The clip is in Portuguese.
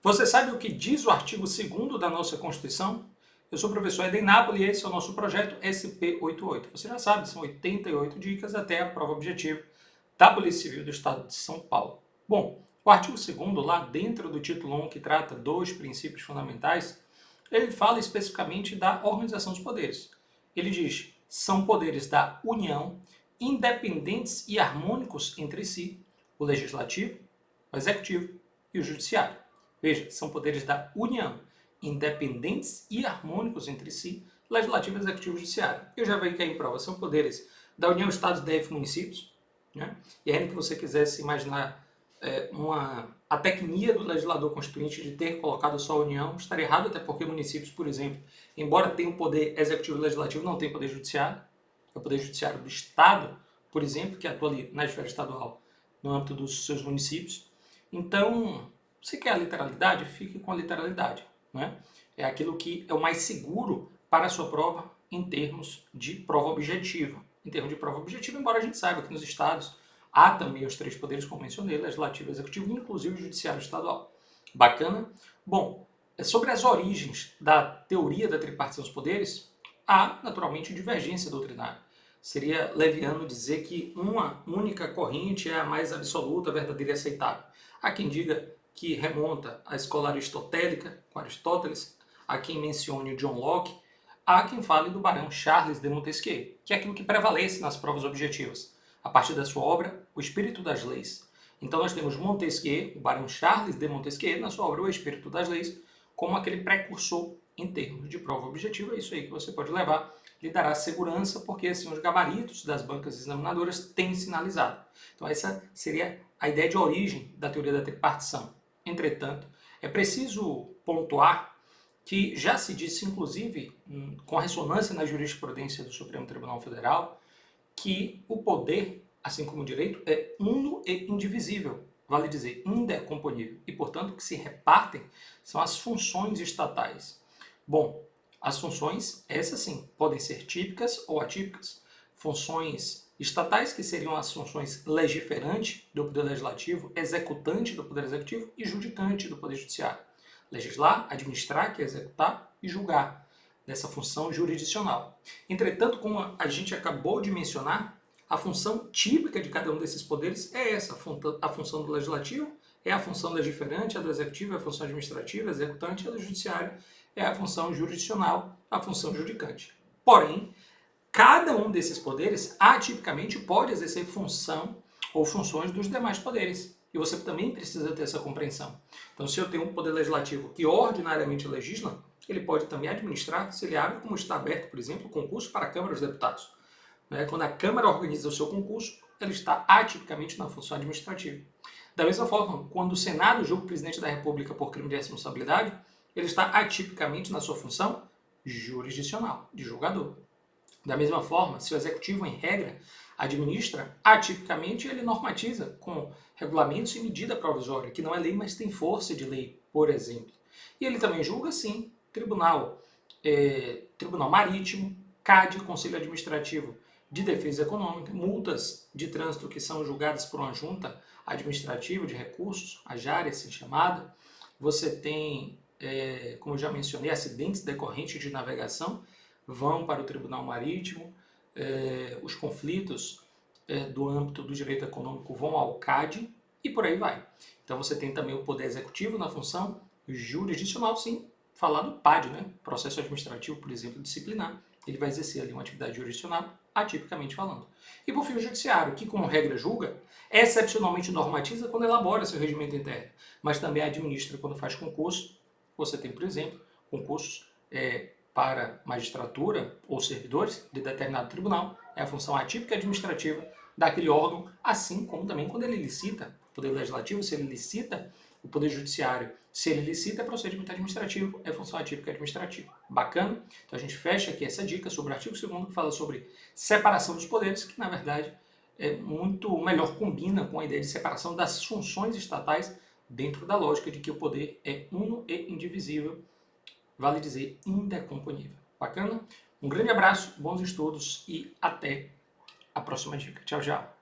Você sabe o que diz o artigo 2º da nossa Constituição? Eu sou o professor Eden Napoli e esse é o nosso projeto SP88. Você já sabe, são 88 dicas até a prova objetiva da Polícia Civil do Estado de São Paulo. Bom, o artigo 2º, lá dentro do título 1, que trata dos princípios fundamentais, ele fala especificamente da organização dos poderes. Ele diz, são poderes da União, independentes e harmônicos entre si, o Legislativo, o Executivo e o Judiciário. Veja, são poderes da União, independentes e harmônicos entre si, Legislativo, Executivo e Judiciário. Eu já vi que aí em prova são poderes da União, Estados, DF, municípios, né? E ainda que você quisesse imaginar a tecnia do legislador constituinte de ter colocado só a União, estaria errado, até porque municípios, por exemplo, embora tenham poder executivo e legislativo, não tem poder judiciário. É o poder judiciário do Estado, por exemplo, que atua ali na esfera estadual, no âmbito dos seus municípios. Então, se quer a literalidade, fique com a literalidade, né? É aquilo que é o mais seguro para a sua prova em termos de prova objetiva. Em termos de prova objetiva, embora a gente saiba que nos estados há também os três poderes, como mencionei, legislativo, executivo, inclusive o judiciário estadual. Bacana? Bom, sobre as origens da teoria da tripartição dos poderes, há, naturalmente, divergência doutrinária. Seria leviano dizer que uma única corrente é a mais absoluta, verdadeira e aceitável. Há quem diga que remonta à escola aristotélica, com Aristóteles, há quem mencione o John Locke, há quem fale do barão Charles de Montesquieu, que é aquilo que prevalece nas provas objetivas, a partir da sua obra O Espírito das Leis. Então nós temos Montesquieu, o barão Charles de Montesquieu, na sua obra O Espírito das Leis, como aquele precursor em termos de prova objetiva. É isso aí que você pode levar, lhe dará segurança, porque assim os gabaritos das bancas examinadoras têm sinalizado. Então essa seria a ideia de origem da teoria da tripartição. Entretanto, é preciso pontuar que já se disse, inclusive, com ressonância na jurisprudência do Supremo Tribunal Federal, que o poder, assim como o direito, é uno e indivisível, vale dizer, indecomponível, e, portanto, o que se repartem são as funções estatais. Bom, as funções, essas sim, podem ser típicas ou atípicas. Funções estatais, que seriam as funções legiferante do Poder Legislativo, executante do Poder Executivo e judicante do Poder Judiciário. Legislar, administrar, que é executar, e julgar, dessa função jurisdicional. Entretanto, como a gente acabou de mencionar, a função típica de cada um desses poderes é essa, a função do legislativo é a função legiferante, a do executivo é a função administrativa, a executante, a do judiciário é a função jurisdicional, a função judicante. Porém, cada um desses poderes atipicamente pode exercer função ou funções dos demais poderes. E você também precisa ter essa compreensão. Então, se eu tenho um poder legislativo que ordinariamente legisla, ele pode também administrar, se ele abre, como está aberto, por exemplo, o concurso para a Câmara dos Deputados. Quando a Câmara organiza o seu concurso, ela está atipicamente na função administrativa. Da mesma forma, quando o Senado julga o presidente da República por crime de responsabilidade, ele está atipicamente na sua função jurisdicional, de julgador. Da mesma forma, se o executivo, em regra, administra, atipicamente ele normatiza com regulamentos e medida provisória, que não é lei, mas tem força de lei, por exemplo. E ele também julga, sim, tribunal marítimo, CAD, Conselho Administrativo de Defesa Econômica, multas de trânsito que são julgadas por uma junta administrativa de recursos, a JARE, assim chamada. Você tem, como eu já mencionei, acidentes decorrentes de navegação, vão para o Tribunal Marítimo, os conflitos do âmbito do direito econômico vão ao CAD e por aí vai. Então você tem também o Poder Executivo na função jurisdicional, sim, falar do PAD, né? Processo administrativo, por exemplo, disciplinar. Ele vai exercer ali uma atividade jurisdicional, atipicamente falando. E por fim o Judiciário, que como regra julga, excepcionalmente normatiza quando elabora seu regimento interno, mas também administra quando faz concurso. Você tem, por exemplo, concursos para magistratura ou servidores de determinado tribunal, é a função atípica administrativa daquele órgão, assim como também quando ele licita, o Poder Legislativo, se ele licita o Poder Judiciário, se ele licita, é procedimento administrativo, é função atípica administrativa. Bacana? Então a gente fecha aqui essa dica sobre o artigo 2º, que fala sobre separação dos poderes, que na verdade é muito melhor combina com a ideia de separação das funções estatais dentro da lógica de que o poder é uno e indivisível, vale dizer, indecomponível. Bacana? Um grande abraço, bons estudos e até a próxima dica. Tchau, tchau.